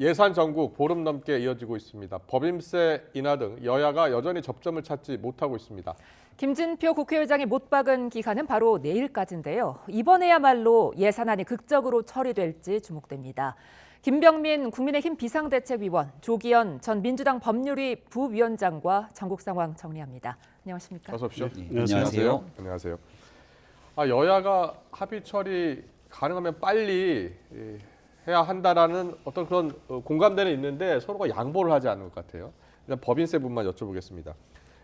예산 전국 보름 넘게 이어지고 있습니다. 법인세 인하 등 여야가 여전히 접점을 찾지 못하고 있습니다. 김진표 국회의장이 못 박은 기간은 바로 내일까지인데요. 이번에야말로 예산안이 극적으로 처리될지 주목됩니다. 김병민 국민의힘 비상대책위원, 조기현 전 민주당 법률위 부위원장과 전국 상황 정리합니다. 안녕하십니까? 어서 오십시오. 네, 안녕하세요. 안녕하세요. 여야가 합의 처리 가능하면 빨리 해야 한다라는 어떤 그런 공감대는 있는데 서로가 양보를 하지 않는 것 같아요. 일단 법인세분만 여쭤보겠습니다.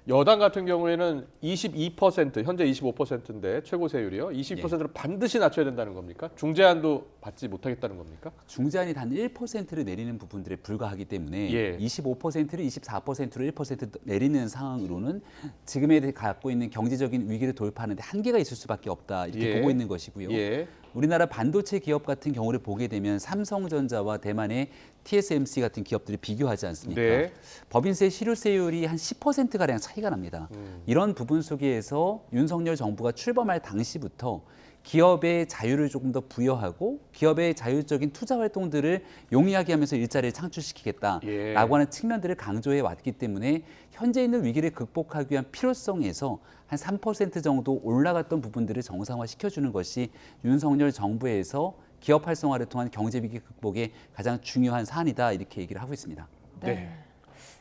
여당 같은 경우에는 22%, 현재 25%인데 최고 세율이요. 22%를 반드시 낮춰야 된다는 겁니까? 중재안도 받지 못하겠다는 겁니까? 중재안이 단 1%를 내리는 부분들에 불과하기 때문에 25%를 24%로 1% 내리는 상황으로는 지금에 갖고 있는 경제적인 위기를 돌파하는데 한계가 있을 수밖에 없다 이렇게 보고 있는 것이고요. 우리나라 반도체 기업 같은 경우를 보게 되면 삼성전자와 대만의 TSMC 같은 기업들이 비교하지 않습니까? 법인세 실효세율이 한 10%가량 차이가 납니다. 이런 부분 속에서 윤석열 정부가 출범할 당시부터 기업의 자유를 조금 더 부여하고 기업의 자율적인 투자 활동들을 용이하게 하면서 일자리를 창출시키겠다라고 하는 측면들을 강조해 왔기 때문에 현재 있는 위기를 극복하기 위한 필요성에서 한 3% 정도 올라갔던 부분들을 정상화시켜주는 것이 윤석열 정부에서 기업 활성화를 통한 경제 위기 극복의 가장 중요한 사안이다 이렇게 얘기를 하고 있습니다. 네.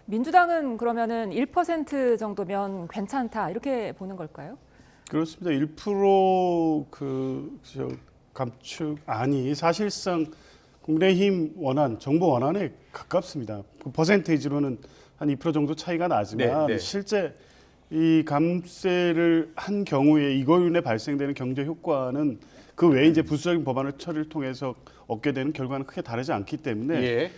민주당은 그러면은 1% 정도면 괜찮다 이렇게 보는 걸까요? 그렇습니다. 1% 감축안이 사실상 국민의힘 원안, 정부 원안에 가깝습니다. 그 퍼센테이지로는 한 2% 정도 차이가 나지만 실제 이 감세를 한 경우에 이걸로 인해 발생되는 경제 효과는 그 외에 이제 부수적인 법안을 처리를 통해서 얻게 되는 결과는 크게 다르지 않기 때문에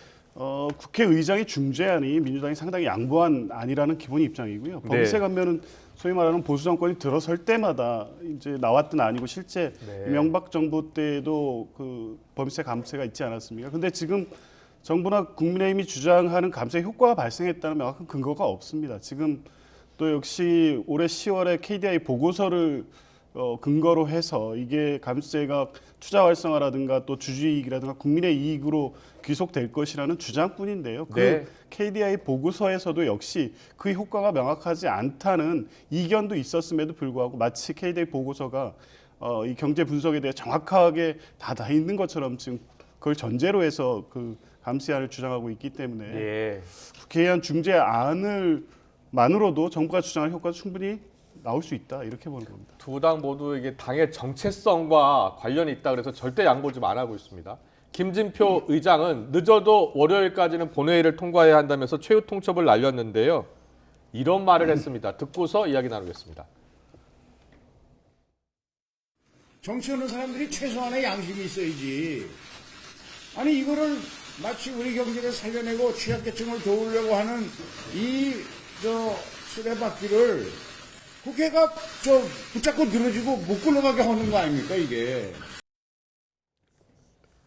국회의장의 중재안이 민주당이 상당히 양보한 안이라는 기본 입장이고요. 법인세 감면은 소위 말하는 보수 정권이 들어설 때마다 이제 나왔던 안이고 실제 이명박 정부 때도 그 법인세 감세가 있지 않았습니까? 근데 지금 정부나 국민의힘이 주장하는 감세 효과가 발생했다는 명확한 근거가 없습니다. 지금 또 역시 올해 10월에 KDI 보고서를 근거로 해서 이게 감세가 투자 활성화라든가 또 주주이익이라든가 국민의 이익으로 귀속될 것이라는 주장뿐인데요. 그 KDI 보고서에서도 역시 그 효과가 명확하지 않다는 이견도 있었음에도 불구하고 마치 KDI 보고서가 이 경제 분석에 대해 정확하게 다 있는 것처럼 지금 그걸 전제로 해서 그 감세안을 주장하고 있기 때문에 국회의안 중재안을 만으로도 정부가 주장할 효과가 충분히 나올 수 있다 이렇게 보는 겁니다. 두 당 모두 이게 당의 정체성과 관련이 있다 그래서 절대 양보 좀 안 하고 있습니다. 김진표 의장은 늦어도 월요일까지는 본회의를 통과해야 한다면서 최후 통첩을 날렸는데요. 이런 말을 했습니다. 듣고서 이야기 나누겠습니다. 정치하는 사람들이 최소한의 양심이 있어야지. 아니 이거를 마치 우리 경제를 살려내고 취약계층을 도우려고 하는 이 수레바퀴를 국회가 붙잡고 늘어지고 못 굴러가게 하는 거 아닙니까 이게.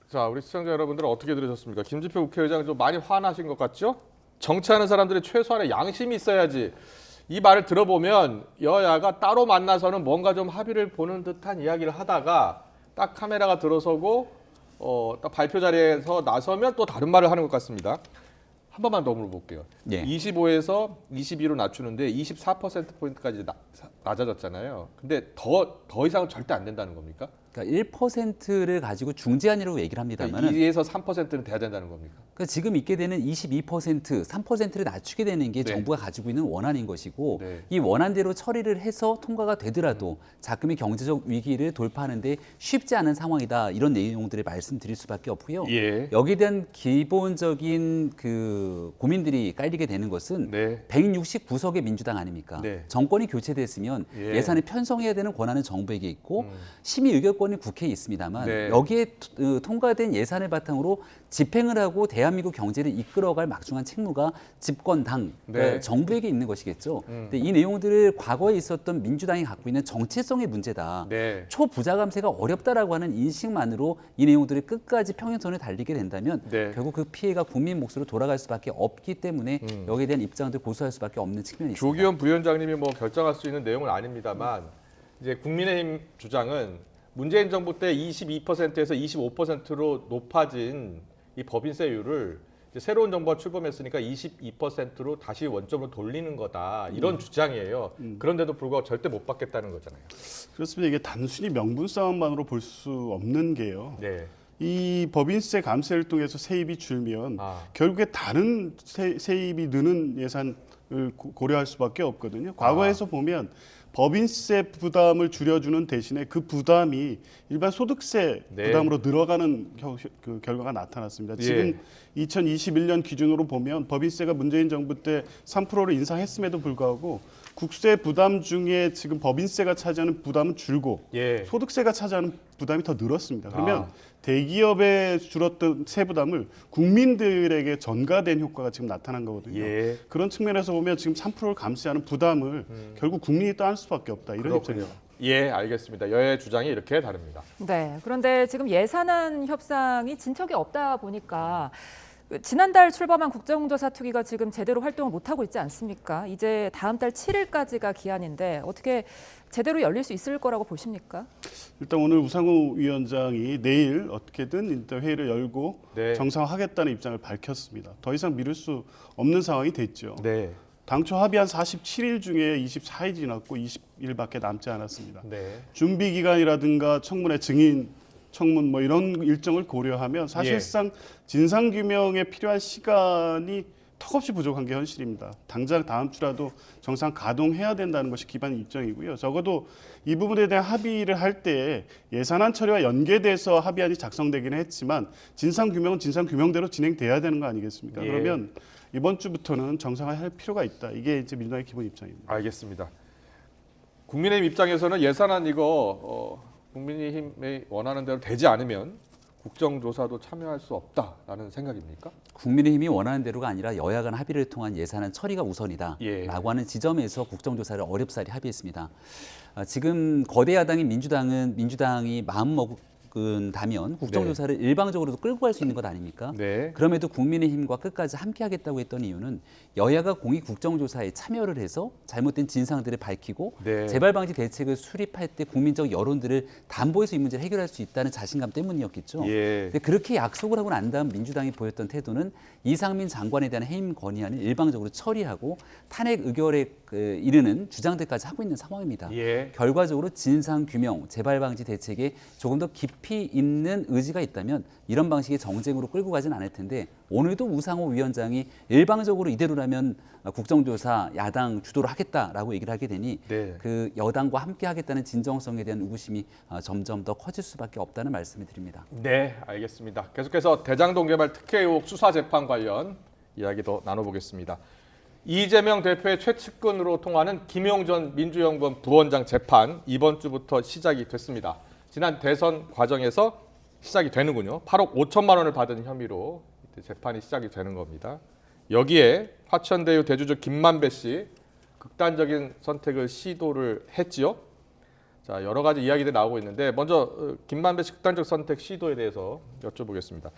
자, 우리 시청자 여러분들은 어떻게 들으셨습니까? 김진표 국회의장 좀 많이 화나신 것 같죠? 정치하는 사람들이 최소한의 양심이 있어야지. 이 말을 들어보면 여야가 따로 만나서는 뭔가 좀 합의를 보는 듯한 이야기를 하다가 딱 카메라가 들어서고 딱 발표 자리에서 나서면 또 다른 말을 하는 것 같습니다. 한 번만 더 물어볼게요. 25에서 22로 낮추는데 24%포인트까지 낮아졌잖아요. 근데 더 이상은 절대 안 된다는 겁니까? 그러니까 1%를 가지고 중재안이라고 얘기를 합니다만 2에서 3%는 돼야 된다는 겁니까? 그러니까 지금 있게 되는 22%, 3%를 낮추게 되는 게 정부가 가지고 있는 원안인 것이고 이 원안대로 처리를 해서 통과가 되더라도 자금의 경제적 위기를 돌파하는 데 쉽지 않은 상황이다. 이런 내용들을 말씀드릴 수밖에 없고요. 여기에 대한 기본적인 그 고민들이 깔리게 되는 것은 169석의 민주당 아닙니까? 정권이 교체됐으면 예산을 편성해야 되는 권한은 정부에게 있고 심의 의결권이 국회에 있습니다만 여기에 통과된 예산을 바탕으로 집행을 하고 대한민국 경제를 이끌어갈 막중한 책무가 집권당, 정부에게 있는 것이겠죠. 근데 이 내용들을 과거에 있었던 민주당이 갖고 있는 정체성의 문제다. 초부자 감세가 어렵다라고 하는 인식만으로 이 내용들을 끝까지 평행선을 달리게 된다면 결국 그 피해가 국민 몫으로 돌아갈 수밖에 없기 때문에 여기에 대한 입장들 고수할 수밖에 없는 측면이 있습니다. 조기현 부위원장님이 뭐 결정할 수 있는 내용은 아닙니다만 이제 국민의힘 주장은 문재인 정부 때 22%에서 25%로 높아진 이 법인세율을 이제 새로운 정부가 출범했으니까 22%로 다시 원점으로 돌리는 거다 이런 주장이에요. 그런데도 불구하고 절대 못 받겠다는 거잖아요. 그렇습니다. 이게 단순히 명분 싸움만으로 볼 수 없는 게요. 네. 이 법인세 감세를 통해서 세입이 줄면 아. 결국에 다른 세입이 느는 예산을 고려할 수밖에 없거든요. 과거에서 보면 법인세 부담을 줄여주는 대신에 그 부담이 일반 소득세 네. 부담으로 늘어가는 그 결과가 나타났습니다. 지금 2021년 기준으로 보면 법인세가 문재인 정부 때 3%를 인상했음에도 불구하고 국세 부담 중에 지금 법인세가 차지하는 부담은 줄고 예. 소득세가 차지하는 부담이 더 늘었습니다. 그러면 대기업에 줄었던 세 부담을 국민들에게 전가된 효과가 지금 나타난 거거든요. 예. 그런 측면에서 보면 지금 3%를 감세하는 부담을 결국 국민이 떠안을 수밖에 없다. 이런 입장이에요. 예, 알겠습니다. 여야의 주장이 이렇게 다릅니다. 네, 그런데 지금 예산안 협상이 진척이 없다 보니까 지난달 출범한 국정조사 투기가 지금 제대로 활동을 못하고 있지 않습니까? 이제 다음 달 7일까지가 기한인데 어떻게 제대로 열릴 수 있을 거라고 보십니까? 일단 오늘 우상호 위원장이 내일 어떻게든 일단 회의를 열고 네. 정상화하겠다는 입장을 밝혔습니다. 더 이상 미룰 수 없는 상황이 됐죠. 네. 당초 합의한 47일 중에 24일 지났고 20일밖에 남지 않았습니다. 네. 준비 기간이라든가 청문회 증인 청문 뭐 이런 일정을 고려하면 사실상 진상 규명에 필요한 시간이 턱없이 부족한 게 현실입니다. 당장 다음 주라도 정상 가동해야 된다는 것이 기반 입장이고요. 적어도 이 부분에 대한 합의를 할 때 예산안 처리와 연계돼서 합의안이 작성되기는 했지만 진상 규명은 진상 규명대로 진행돼야 되는 거 아니겠습니까? 예. 그러면 이번 주부터는 정상화할 필요가 있다. 이게 이제 민주당의 기본 입장입니다. 알겠습니다. 국민의힘 입장에서는 예산안 이거 국민의힘이 원하는 대로 되지 않으면 국정조사도 참여할 수 없다라는 생각입니까? 국민의힘이 원하는 대로가 아니라 여야 간 합의를 통한 예산안 처리가 우선이다라고 예. 하는 지점에서 국정조사를 어렵사리 합의했습니다. 지금 거대 야당인 민주당이 마음먹은다면 국정조사를 일방적으로도 끌고 갈 수 있는 것 아닙니까? 네. 그럼에도 국민의힘과 끝까지 함께하겠다고 했던 이유는 여야가 공익 국정조사에 참여를 해서 잘못된 진상들을 밝히고 네. 재발방지 대책을 수립할 때 국민적 여론들을 담보해서 이 문제를 해결할 수 있다는 자신감 때문이었겠죠. 예. 근데 그렇게 약속을 하고 난 다음 민주당이 보였던 태도는 이상민 장관에 대한 해임 건의안을 일방적으로 처리하고 탄핵 의결에 이르는 주장들까지 하고 있는 상황입니다. 예. 결과적으로 진상 규명, 재발 방지 대책에 조금 더 깊이 있는 의지가 있다면 이런 방식의 정쟁으로 끌고 가진 않을 텐데 오늘도 우상호 위원장이 일방적으로 이대로라면 국정조사 야당 주도로 하겠다라고 얘기를 하게 되니 네. 그 여당과 함께 하겠다는 진정성에 대한 의구심이 점점 더 커질 수밖에 없다는 말씀을 드립니다. 네, 알겠습니다. 계속해서 대장동 개발 특혜 의혹 수사 재판 관련 이야기 더 나눠보겠습니다. 이재명 대표의 최측근으로 통하는 김용전 민주연구원 부원장 재판 이번 주부터 시작이 됐습니다. 지난 대선 과정에서 시작이 되는군요. 8억 5천만 원을 받은 혐의로 재판이 시작이 되는 겁니다. 여기에 화천대유 대주주 김만배 씨 극단적인 선택을 시도를 했지요. 자, 여러 가지 이야기들이 나오고 있는데 먼저 김만배 씨 극단적 선택 시도에 대해서 여쭤보겠습니다.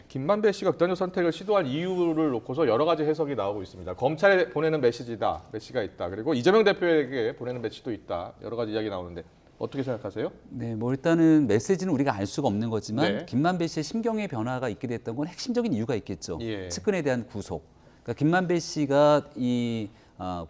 김만배 씨가 극단적 선택을 시도한 이유를 놓고서 여러 가지 해석이 나오고 있습니다. 검찰에 보내는 메시지가 있다. 그리고 이재명 대표에게 보내는 메시지도 있다. 여러 가지 이야기 나오는데 어떻게 생각하세요? 네, 뭐 일단은 메시지는 우리가 알 수가 없는 거지만 네. 김만배 씨의 심경의 변화가 있게 됐던 건 핵심적인 이유가 있겠죠. 예. 측근에 대한 구속. 그러니까 김만배 씨가 이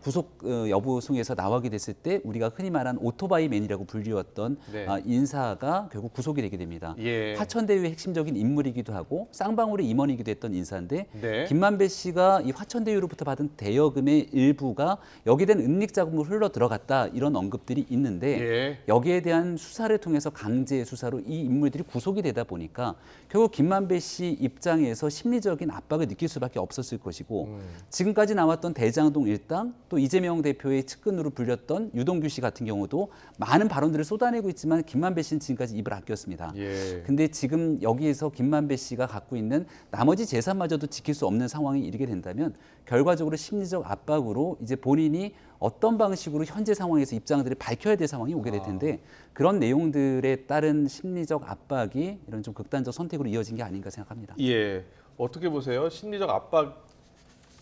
구속 여부 속에서 나오게 됐을 때 우리가 흔히 말하는 오토바이맨이라고 불리웠던 네. 인사가 결국 구속이 되게 됩니다. 예. 화천대유의 핵심적인 인물이기도 하고 쌍방울의 임원이기도 했던 인사인데 네. 김만배 씨가 이 화천대유로부터 받은 대여금의 일부가 여기에 대한 은닉 자금으로 흘러 들어갔다 이런 언급들이 있는데 예. 여기에 대한 수사를 통해서 강제 수사로 이 인물들이 구속이 되다 보니까 결국 김만배 씨 입장에서 심리적인 압박을 느낄 수밖에 없었을 것이고 지금까지 나왔던 대장동 일당 또 이재명 대표의 측근으로 불렸던 유동규 씨 같은 경우도 많은 발언들을 쏟아내고 있지만 김만배 씨는 지금까지 입을 아꼈습니다. 예. 근데 지금 여기에서 김만배 씨가 갖고 있는 나머지 재산마저도 지킬 수 없는 상황이 이르게 된다면 결과적으로 심리적 압박으로 이제 본인이 어떤 방식으로 현재 상황에서 입장들을 밝혀야 될 상황이 오게 될 텐데 그런 내용들에 따른 심리적 압박이 이런 좀 극단적 선택으로 이어진 게 아닌가 생각합니다. 예. 어떻게 보세요? 심리적 압박이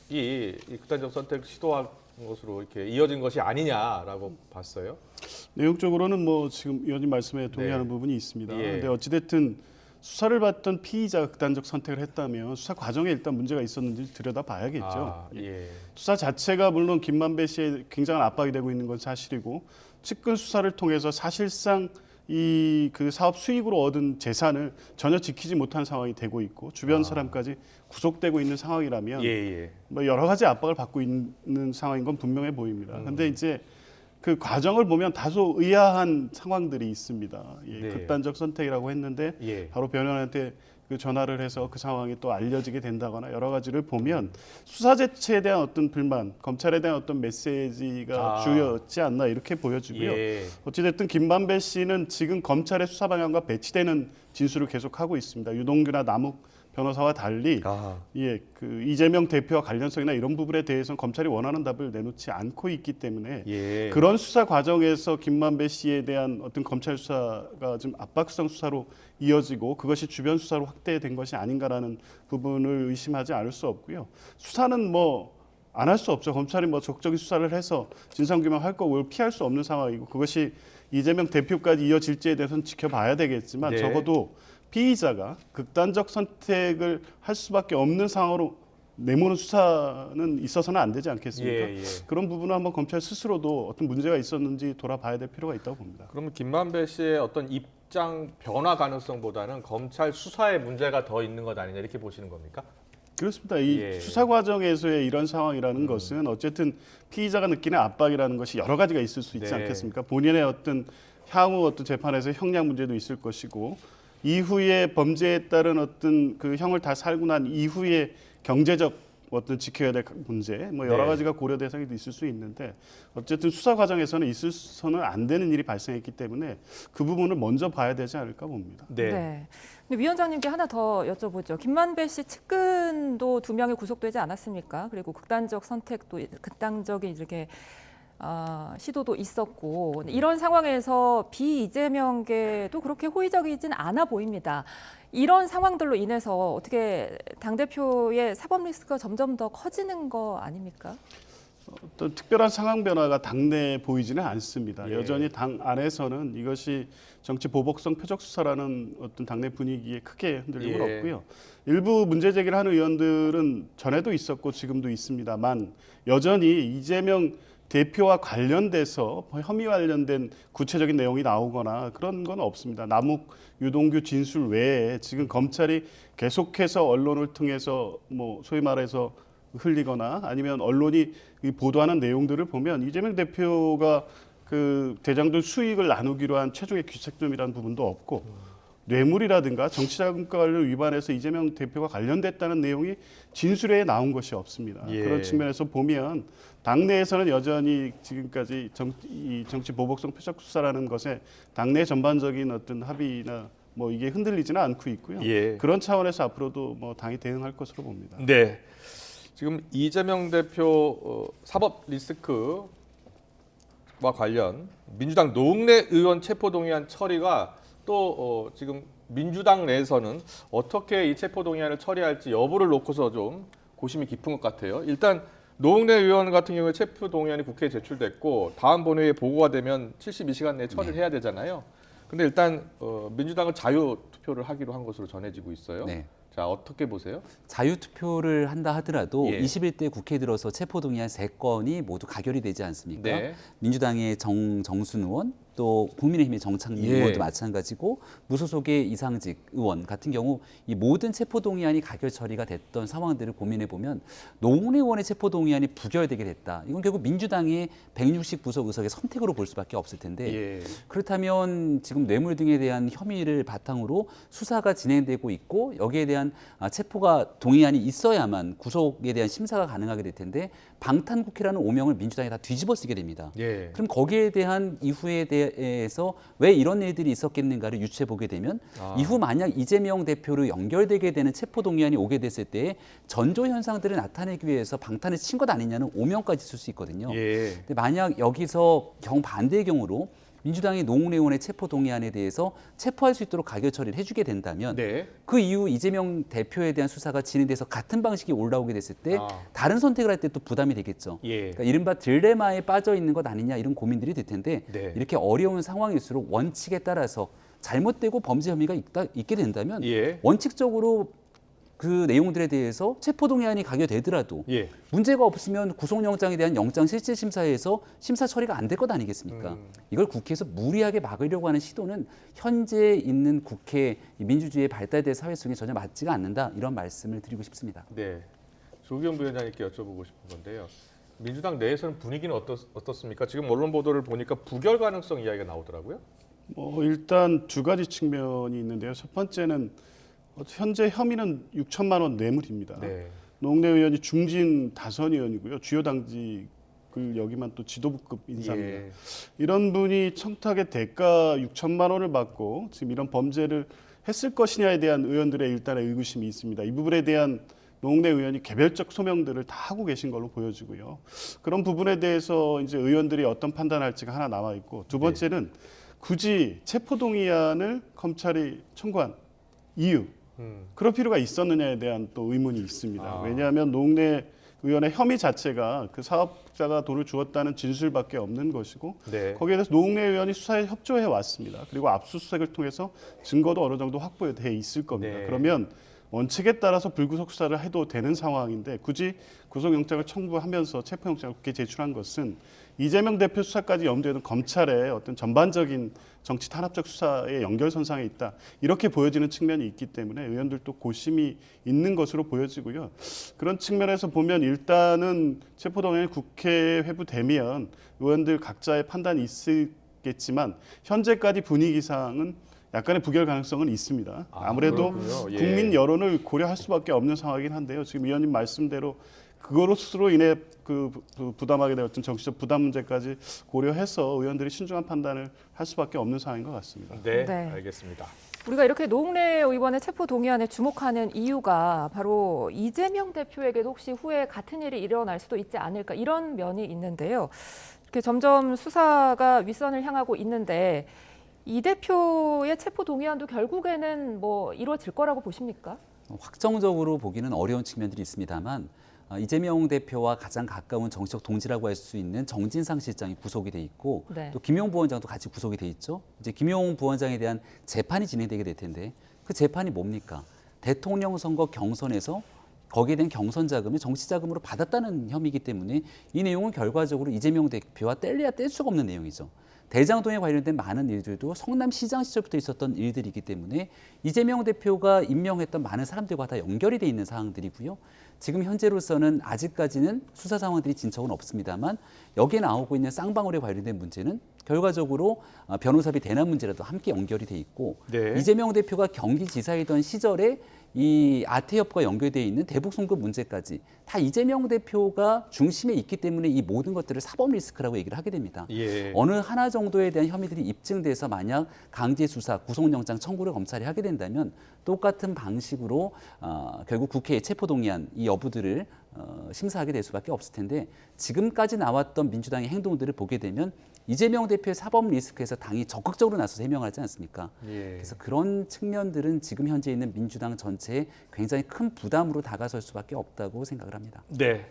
이 극단적 선택 시도한 것으로 이렇게 이어진 것이 아니냐라고 봤어요. 내용적으로는 뭐 지금 의원님 말씀에 동의하는 네. 부분이 있습니다. 예. 그런데 어찌됐든 수사를 받던 피의자가 극단적 선택을 했다면 수사 과정에 일단 문제가 있었는지 들여다봐야겠죠. 아, 예. 수사 자체가 물론 김만배 씨에 굉장한 압박이 되고 있는 건 사실이고 측근 수사를 통해서 사실상 이 그 사업 수익으로 얻은 재산을 전혀 지키지 못한 상황이 되고 있고 주변 사람까지 구속되고 있는 상황이라면 예. 뭐 여러 가지 압박을 받고 있는 상황인 건 분명해 보입니다. 그런데 이제 그 과정을 보면 다소 의아한 상황들이 있습니다. 예, 네. 극단적 선택이라고 했는데 예. 바로 변호인한테 그 전화를 해서 그 상황이 또 알려지게 된다거나 여러 가지를 보면 수사 자체에 대한 어떤 불만, 검찰에 대한 어떤 메시지가 주였지 않나 이렇게 보여지고요. 예. 어찌됐든 김만배 씨는 지금 검찰의 수사 방향과 배치되는 진술을 계속하고 있습니다. 유동규나 남욱 변호사와 달리 예, 그 이재명 대표와 관련성이나 이런 부분에 대해서는 검찰이 원하는 답을 내놓지 않고 있기 때문에 예. 그런 수사 과정에서 김만배 씨에 대한 어떤 검찰 수사가 좀 압박성 수사로 이어지고 그것이 주변 수사로 확대된 것이 아닌가라는 부분을 의심하지 않을 수 없고요. 수사는 뭐 안 할 수 없죠. 검찰이 뭐 적극적인 수사를 해서 진상규명할 거고 피할 수 없는 상황이고 그것이 이재명 대표까지 이어질지에 대해서는 지켜봐야 되겠지만 네. 적어도 피의자가 극단적 선택을 할 수밖에 없는 상황으로 내모는 수사는 있어서는 안 되지 않겠습니까? 예. 그런 부분은 한번 검찰 스스로도 어떤 문제가 있었는지 돌아봐야 될 필요가 있다고 봅니다. 그러면 김만배 씨의 어떤 입장 변화 가능성보다는 검찰 수사에 문제가 더 있는 것 아니냐 이렇게 보시는 겁니까? 그렇습니다. 이 예. 수사 과정에서의 이런 상황이라는 것은 어쨌든 피의자가 느끼는 압박이라는 것이 여러 가지가 있을 수 있지 네. 않겠습니까? 본인의 어떤 향후 어떤 재판에서 형량 문제도 있을 것이고 이후에 범죄에 따른 어떤 그 형을 다 살고 난 이후에 경제적 어떤 지켜야 될 문제 뭐 여러 네. 가지가 고려 대상이 있을 수 있는데 어쨌든 수사 과정에서는 있어서는 안 되는 일이 발생했기 때문에 그 부분을 먼저 봐야 되지 않을까 봅니다. 네. 근데 위원장님께 하나 더 여쭤보죠. 김만배 씨 측근도 2명이 구속되지 않았습니까? 그리고 극단적 선택도 극단적인 이렇게 시도도 있었고 이런 상황에서 비이재명계도 그렇게 호의적이진 않아 보입니다. 이런 상황들로 인해서 어떻게 당대표의 사법 리스크가 점점 더 커지는 거 아닙니까? 어떤 특별한 상황 변화가 당내에 보이지는 않습니다. 예. 여전히 당 안에서는 이것이 정치 보복성 표적 수사라는 어떤 당내 분위기에 크게 흔들림은 예. 없고요. 일부 문제 제기를 하는 의원들은 전에도 있었고 지금도 있습니다만 여전히 이재명 대표와 관련돼서 혐의 관련된 구체적인 내용이 나오거나 그런 건 없습니다. 남욱, 유동규 진술 외에 지금 검찰이 계속해서 언론을 통해서 뭐 소위 말해서 흘리거나 아니면 언론이 보도하는 내용들을 보면 이재명 대표가 그 대장동 수익을 나누기로 한 최종의 귀책점이라는 부분도 없고 뇌물이라든가 정치자금과 관련 위반해서 이재명 대표가 관련됐다는 내용이 진술에 나온 것이 없습니다. 예. 그런 측면에서 보면 당내에서는 여전히 지금까지 정치 보복성 표적 수사라는 것에 당내 전반적인 어떤 합의나 뭐 이게 흔들리지는 않고 있고요. 예. 그런 차원에서 앞으로도 뭐 당이 대응할 것으로 봅니다. 네. 지금 이재명 대표 사법 리스크와 관련 민주당 노웅래 의원 체포동의안 처리가 또 지금 민주당 내에서는 어떻게 이 체포동의안을 처리할지 여부를 놓고서 좀 고심이 깊은 것 같아요. 일단 노웅래 의원 같은 경우에 체포동의안이 국회에 제출됐고 다음 본회의에 보고가 되면 72시간 내에 처리를 해야 되잖아요. 근데 일단 민주당은 자유투표를 하기로 한 것으로 전해지고 있어요. 네. 자, 어떻게 보세요? 자유투표를 한다 하더라도 예. 21대 국회에 들어서 체포동의안 3건이 모두 가결이 되지 않습니까? 네. 민주당의 정순 의원, 또 국민의힘의 정창민 예. 의원도 마찬가지고 무소속의 이상직 의원 같은 경우 이 모든 체포동의안이 가결 처리가 됐던 상황들을 고민해 보면 노웅래 의원의 체포동의안이 부결되게 됐다. 이건 결국 민주당의 160부석 의석의 선택으로 볼 수밖에 없을 텐데 예. 그렇다면 지금 뇌물 등에 대한 혐의를 바탕으로 수사가 진행되고 있고 여기에 대한 체포가 동의안이 있어야만 구속에 대한 심사가 가능하게 될 텐데 방탄국회라는 오명을 민주당이 다 뒤집어 쓰게 됩니다. 예. 그럼 거기에 대한 이후에 대해서 왜 이런 일들이 있었겠는가를 유추해 보게 되면 이후 만약 이재명 대표로 연결되게 되는 체포동의안이 오게 됐을 때 전조 현상들을 나타내기 위해서 방탄을 친 것 아니냐는 오명까지 쓸 수 있거든요. 예. 근데 만약 여기서 정반대의 경우로 민주당이 노웅래 의원의 체포동의안에 대해서 체포할 수 있도록 가결 처리를 해주게 된다면 네. 그 이후 이재명 대표에 대한 수사가 진행돼서 같은 방식이 올라오게 됐을 때 아. 다른 선택을 할 때 또 부담이 되겠죠. 예. 그러니까 이른바 딜레마에 빠져 있는 것 아니냐 이런 고민들이 들 텐데 네. 이렇게 어려운 상황일수록 원칙에 따라서 잘못되고 범죄 혐의가 있게 된다면 예. 원칙적으로 그 내용들에 대해서 체포동의안이 가결되더라도 예. 문제가 없으면 구속영장에 대한 영장실질심사에서 심사 처리가 안 될 것 아니겠습니까? 이걸 국회에서 무리하게 막으려고 하는 시도는 현재 있는 국회 민주주의의 발달된 사회 속에 전혀 맞지가 않는다, 이런 말씀을 드리고 싶습니다. 네. 조기현 부위원장님께 여쭤보고 싶은 건데요. 민주당 내에서는 분위기는 어떻습니까? 지금 언론 보도를 보니까 부결 가능성 이야기가 나오더라고요. 일단 두 가지 측면이 있는데요. 첫 번째는 현재 혐의는 6천만 원 뇌물입니다. 네. 노웅래 의원이 중진 다선 의원이고요. 주요 당직을 여기만 또 지도부급 인사입니다. 예. 이런 분이 청탁의 대가 6천만 원을 받고 지금 이런 범죄를 했을 것이냐에 대한 의원들의 일단의 의구심이 있습니다. 이 부분에 대한 노웅래 의원이 개별적 소명들을 다 하고 계신 걸로 보여지고요. 그런 부분에 대해서 이제 의원들이 어떤 판단할지가 하나 남아 있고, 두 번째는 굳이 체포동의안을 검찰이 청구한 이유, 그럴 필요가 있었느냐에 대한 또 의문이 있습니다. 왜냐하면 노웅래 의원의 혐의 자체가 그 사업자가 돈을 주었다는 진술밖에 없는 것이고, 네. 거기에 대해서 노웅래 의원이 수사에 협조해 왔습니다. 그리고 압수수색을 통해서 증거도 어느 정도 확보돼 있을 겁니다. 네. 그러면 원칙에 따라서 불구속 수사를 해도 되는 상황인데 굳이 구속영장을 청구하면서 체포영장을 국회에 제출한 것은 이재명 대표 수사까지 염두에 둔 검찰의 어떤 전반적인 정치 탄압적 수사의 연결선상에 있다, 이렇게 보여지는 측면이 있기 때문에 의원들도 고심이 있는 것으로 보여지고요. 그런 측면에서 보면 일단은 체포동의안이 국회에 회부되면 의원들 각자의 판단이 있겠지만 현재까지 분위기상은 약간의 부결 가능성은 있습니다. 아무래도 그렇군요. 예. 국민 여론을 고려할 수밖에 없는 상황이긴 한데요. 지금 위원님 말씀대로 그것으로 인해 그 부담하게 되었던 정치적 부담 문제까지 고려해서 의원들이 신중한 판단을 할 수밖에 없는 상황인 것 같습니다. 네, 네. 알겠습니다. 우리가 이렇게 노웅래 의원의 체포 동의안에 주목하는 이유가 바로 이재명 대표에게도 혹시 후에 같은 일이 일어날 수도 있지 않을까, 이런 면이 있는데요. 이렇게 점점 수사가 윗선을 향하고 있는데 이 대표의 체포 동의안도 결국에는 뭐 이루어질 거라고 보십니까? 확정적으로 보기는 어려운 측면들이 있습니다만, 이재명 대표와 가장 가까운 정치적 동지라고 할 수 있는 정진상 실장이 구속이 돼 있고, 네. 또 김용 부원장도 같이 구속이 돼 있죠. 이제 김용 부원장에 대한 재판이 진행되게 될 텐데, 그 재판이 뭡니까? 대통령 선거 경선에서 거기에 대한 경선 자금을 정치 자금으로 받았다는 혐의이기 때문에 이 내용은 결과적으로 이재명 대표와 뗄래야 뗄 수가 없는 내용이죠. 대장동에 관련된 많은 일들도 성남시장 시절부터 있었던 일들이기 때문에 이재명 대표가 임명했던 많은 사람들과 다 연결이 돼 있는 사항들이고요. 지금 현재로서는 아직까지는 수사 상황들이 진척은 없습니다만, 여기에 나오고 있는 쌍방울에 관련된 문제는 결과적으로 변호사비 대납 문제라도 함께 연결이 돼 있고, 네. 이재명 대표가 경기지사이던 시절에 이 아태협과 연결되어 있는 대북 송금 문제까지 다 이재명 대표가 중심에 있기 때문에 이 모든 것들을 사법 리스크라고 얘기를 하게 됩니다. 예. 어느 하나 정도에 대한 혐의들이 입증돼서 만약 강제 수사, 구속영장 청구를 검찰이 하게 된다면 똑같은 방식으로 결국 국회의 체포동의안 이 여부들을 심사하게 될 수밖에 없을 텐데, 지금까지 나왔던 민주당의 행동들을 보게 되면 이재명 대표의 사법 리스크에서 당이 적극적으로 나서서 해명을 하지 않습니까? 예. 그래서 그런 측면들은 지금 현재 있는 민주당 전체에 굉장히 큰 부담으로 다가설 수밖에 없다고 생각을 합니다. 네.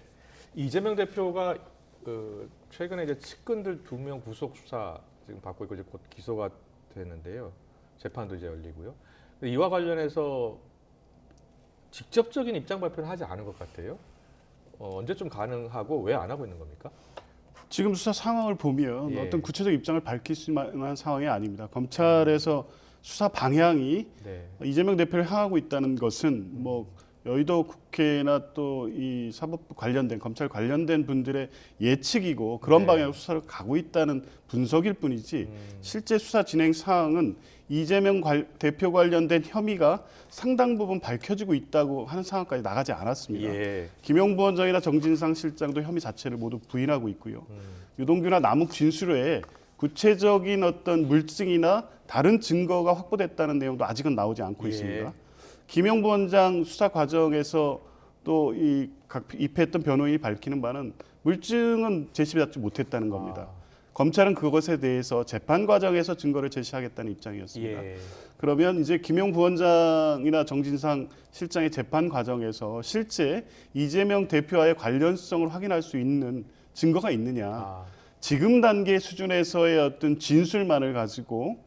이재명 대표가 최근에 이제 측근들 2명 구속 수사 지금 받고 있고 이제 곧 기소가 되는데요. 재판도 이제 열리고요. 이와 관련해서 직접적인 입장 발표는 하지 않은 것 같아요. 언제쯤 가능하고 왜 안 하고 있는 겁니까? 지금 수사 상황을 보면 예. 어떤 구체적 입장을 밝힐 수 있는 상황이 아닙니다. 검찰에서 수사 방향이 네. 이재명 대표를 향하고 있다는 것은 뭐 여의도 국회나 또 이 사법부 관련된 검찰 관련된 분들의 예측이고 그런 네. 방향으로 수사를 가고 있다는 분석일 뿐이지 실제 수사 진행 사항은 이재명 대표 관련된 혐의가 상당 부분 밝혀지고 있다고 하는 상황까지 나가지 않았습니다. 예. 김용 부원장이나 정진상 실장도 혐의 자체를 모두 부인하고 있고요. 유동규나 남욱 진술 외에 구체적인 어떤 물증이나 다른 증거가 확보됐다는 내용도 아직은 나오지 않고 예. 있습니다. 김용 부원장 수사 과정에서 또 이 입회했던 변호인이 밝히는 바는 물증은 제시받지 못했다는 겁니다. 검찰은 그것에 대해서 재판 과정에서 증거를 제시하겠다는 입장이었습니다. 예. 그러면 이제 김용 부원장이나 정진상 실장의 재판 과정에서 실제 이재명 대표와의 관련성을 확인할 수 있는 증거가 있느냐. 지금 단계 수준에서의 어떤 진술만을 가지고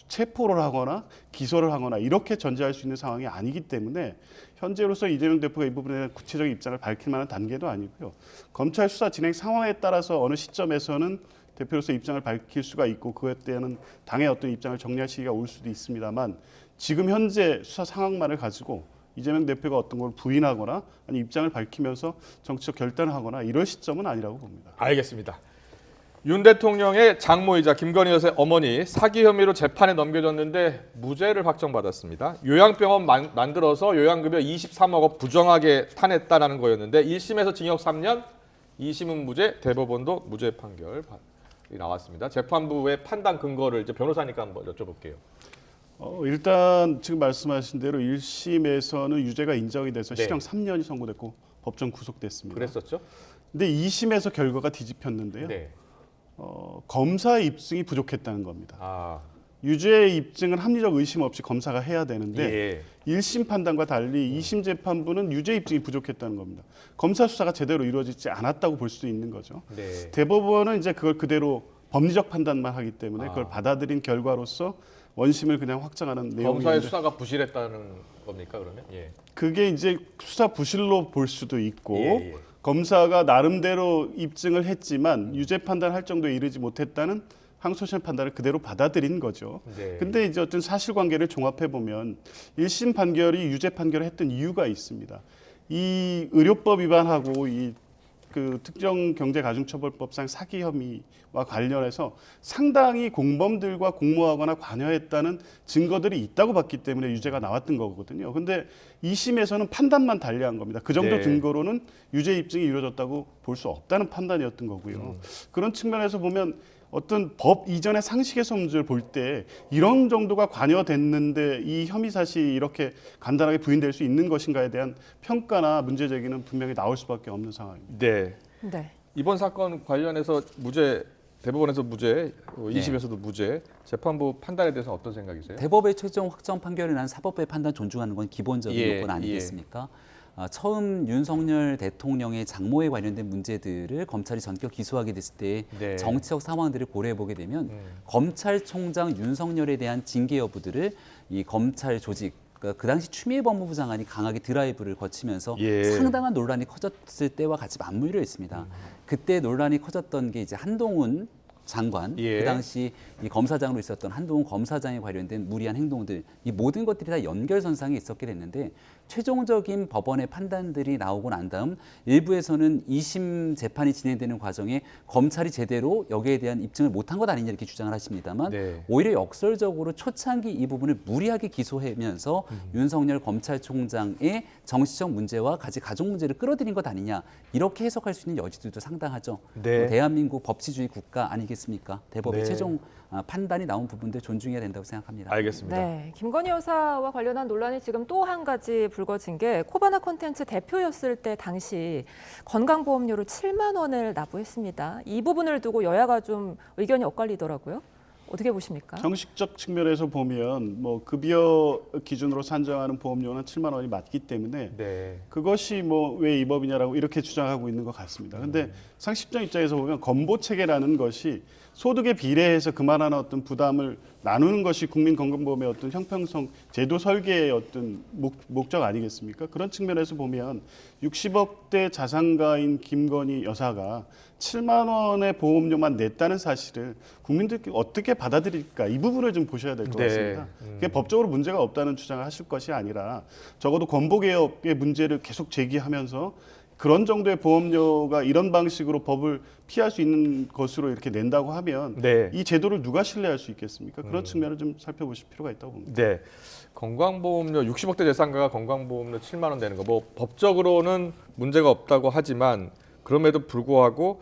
체포를 하거나 기소를 하거나 이렇게 전제할 수 있는 상황이 아니기 때문에 현재로서 이재명 대표가 이 부분에 대한 구체적인 입장을 밝힐 만한 단계도 아니고요. 검찰 수사 진행 상황에 따라서 어느 시점에서는 대표로서 입장을 밝힐 수가 있고 그에 대한 당의 어떤 입장을 정리할 시기가 올 수도 있습니다만 지금 현재 수사 상황만을 가지고 이재명 대표가 어떤 걸 부인하거나 아니 입장을 밝히면서 정치적 결단을 하거나 이럴 시점은 아니라고 봅니다. 알겠습니다. 윤 대통령의 장모이자 김건희 여사의 어머니 사기 혐의로 재판에 넘겨졌는데 무죄를 확정받았습니다. 요양병원 만들어서 요양급여 23억원 부정하게 타냈다는 거였는데 1심에서 징역 3년, 2심은 무죄, 대법원도 무죄 판결이 나왔습니다. 재판부의 판단 근거를 이제 변호사니까 한번 여쭤볼게요. 일단 지금 말씀하신 대로 1심에서는 유죄가 인정이 돼서 네. 실형 3년이 선고됐고 법정 구속됐습니다. 그랬었죠? 근데 2심에서 결과가 뒤집혔는데요. 네. 검사의 입증이 부족했다는 겁니다. 아, 유죄의 입증은 합리적 의심 없이 검사가 해야 되는데 예. 1심 판단과 달리 2심 재판부는 유죄 입증이 부족했다는 겁니다. 검사 수사가 제대로 이루어지지 않았다고 볼 수도 있는 거죠. 네. 대법원은 이제 그걸 그대로 법리적 판단만 하기 때문에 그걸 받아들인 결과로서 원심을 그냥 확정하는 내용인데 검사의 수사가 부실했다는 겁니까 그러면? 예. 그게 이제 수사 부실로 볼 수도 있고 예. 검사가 나름대로 입증을 했지만 유죄 판단할 정도에 이르지 못했다는 항소심 판단을 그대로 받아들인 거죠. 네. 근데 이제 어떤 사실관계를 종합해 보면 1심 판결이 유죄 판결을 했던 이유가 있습니다. 이 의료법 위반하고 그 특정경제가중처벌법상 사기 혐의와 관련해서 상당히 공범들과 공모하거나 관여했다는 증거들이 있다고 봤기 때문에 유죄가 나왔던 거거든요. 근데 2심에서는 판단만 달리한 겁니다. 그 정도 네. 증거로는 유죄 입증이 이루어졌다고 볼 수 없다는 판단이었던 거고요. 그런 측면에서 보면 어떤 법 이전의 상식에서 문제를 볼 때 이런 정도가 관여됐는데 이 혐의 사실이 이렇게 간단하게 부인될 수 있는 것인가에 대한 평가나 문제 제기는 분명히 나올 수밖에 없는 상황입니다. 네. 네. 이번 사건 관련해서 무죄, 대법원에서 무죄, 2심에서도 무죄, 재판부 판단에 대해서 어떤 생각이세요? 대법의 최종 확정 판결을 난 사법부의 판단 존중하는 건 기본적인 예, 요건 아니겠습니까? 처음 윤석열 대통령의 장모에 관련된 문제들을 검찰이 전격 기소하게 됐을 때 네. 정치적 상황들을 고려해 보게 되면 검찰총장 윤석열에 대한 징계 여부들을 이 검찰 조직 그 당시 추미애 법무부 장관이 강하게 드라이브를 거치면서 예. 상당한 논란이 커졌을 때와 같이 맞물려 있습니다. 그때 논란이 커졌던 게 이제 한동훈 장관, 예. 그 당시 이 검사장으로 있었던 한동훈 검사장에 관련된 무리한 행동들, 이 모든 것들이 다 연결선상에 있었게 됐는데 최종적인 법원의 판단들이 나오고 난 다음 일부에서는 2심 재판이 진행되는 과정에 검찰이 제대로 여기에 대한 입증을 못한 것 아니냐 이렇게 주장을 하십니다만 네. 오히려 역설적으로 초창기 이 부분을 무리하게 기소하면서 윤석열 검찰총장의 정치적 문제와 같이 가족 문제를 끌어들인 것 아니냐 이렇게 해석할 수 있는 여지들도 상당하죠. 네. 대한민국 법치주의 국가 아니겠습니까? 대법의 네. 최종 판단이 나온 부분들 존중해야 된다고 생각합니다. 알겠습니다. 네, 김건희 여사와 관련한 논란이 지금 또 한 가지 불거진 게 코바나 콘텐츠 대표였을 때 당시 건강보험료를 7만 원을 납부했습니다. 이 부분을 두고 여야가 좀 의견이 엇갈리더라고요. 어떻게 보십니까? 형식적 측면에서 보면 뭐 급여 기준으로 산정하는 보험료는 7만 원이 맞기 때문에 네. 그것이 뭐 왜 이 법이냐라고 이렇게 주장하고 있는 것 같습니다. 그런데 상식적 입장에서 보면 건보 체계라는 것이 소득에 비례해서 그만한 어떤 부담을 나누는 것이 국민건강보험의 어떤 형평성 제도 설계의 어떤 목적 아니겠습니까? 그런 측면에서 보면 60억대 자산가인 김건희 여사가 7만 원의 보험료만 냈다는 사실을 국민들께 어떻게 받아들일까 이 부분을 좀 보셔야 될 것 네. 같습니다. 그게 법적으로 문제가 없다는 주장을 하실 것이 아니라 적어도 건보개혁의 문제를 계속 제기하면서 그런 정도의 보험료가 이런 방식으로 법을 피할 수 있는 것으로 이렇게 낸다고 하면 네. 이 제도를 누가 신뢰할 수 있겠습니까? 그런 측면을 좀 살펴보실 필요가 있다고 봅니다. 네. 건강보험료 60억대 재산가가 건강보험료 7만 원 되는 거 뭐 법적으로는 문제가 없다고 하지만 그럼에도 불구하고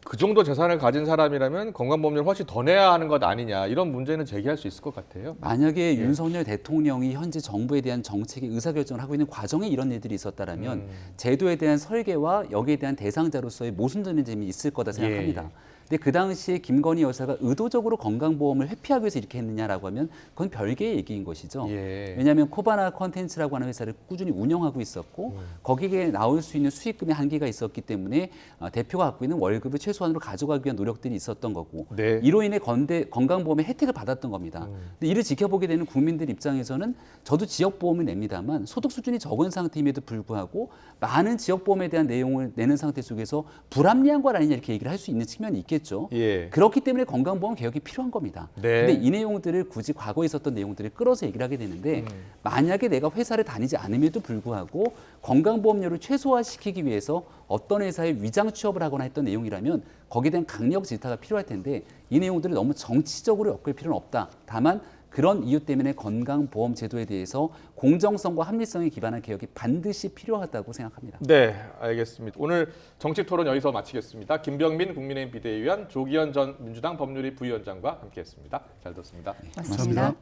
그 정도 재산을 가진 사람이라면 건강보험료를 훨씬 더 내야 하는 것 아니냐 이런 문제는 제기할 수 있을 것 같아요. 만약에 윤석열 대통령이 현재 정부에 대한 정책의 의사결정을 하고 있는 과정에 이런 일들이 있었다라면 제도에 대한 설계와 여기에 대한 대상자로서의 모순되는 점이 있을 거다 생각합니다. 근데 그 당시에 김건희 여사가 의도적으로 건강보험을 회피하기 위해서 이렇게 했느냐라고 하면 그건 별개의 얘기인 것이죠. 예. 왜냐하면 코바나 컨텐츠라고 하는 회사를 꾸준히 운영하고 있었고 거기에 나올 수 있는 수익금의 한계가 있었기 때문에 대표가 갖고 있는 월급을 최소한으로 가져가기 위한 노력들이 있었던 거고 네. 이로 인해 건강보험의 혜택을 받았던 겁니다. 근데 이를 지켜보게 되는 국민들 입장에서는 저도 지역보험을 냅니다만 소득 수준이 적은 상태임에도 불구하고 많은 지역보험에 대한 내용을 내는 상태 속에서 불합리한 것 아니냐 이렇게 얘기를 할 수 있는 측면이 있겠죠. 예. 그렇기 때문에 건강보험 개혁이 필요한 겁니다. 네. 근데 이 내용들을 굳이 과거에 있었던 내용들을 끌어서 얘기를 하게 되는데 만약에 내가 회사를 다니지 않음에도 불구하고 건강보험료를 최소화시키기 위해서 어떤 회사에 위장 취업을 하거나 했던 내용이라면 거기에 대한 강력 질타가 필요할 텐데 이 내용들을 너무 정치적으로 엮을 필요는 없다. 다만 그런 이유 때문에 건강보험 제도에 대해서 공정성과 합리성에 기반한 개혁이 반드시 필요하다고 생각합니다. 네, 알겠습니다. 오늘 정치 토론 여기서 마치겠습니다. 김병민 국민의힘 비대위원, 조기현 전 민주당 법률위 부위원장과 함께했습니다. 잘 들었습니다. 고맙습니다.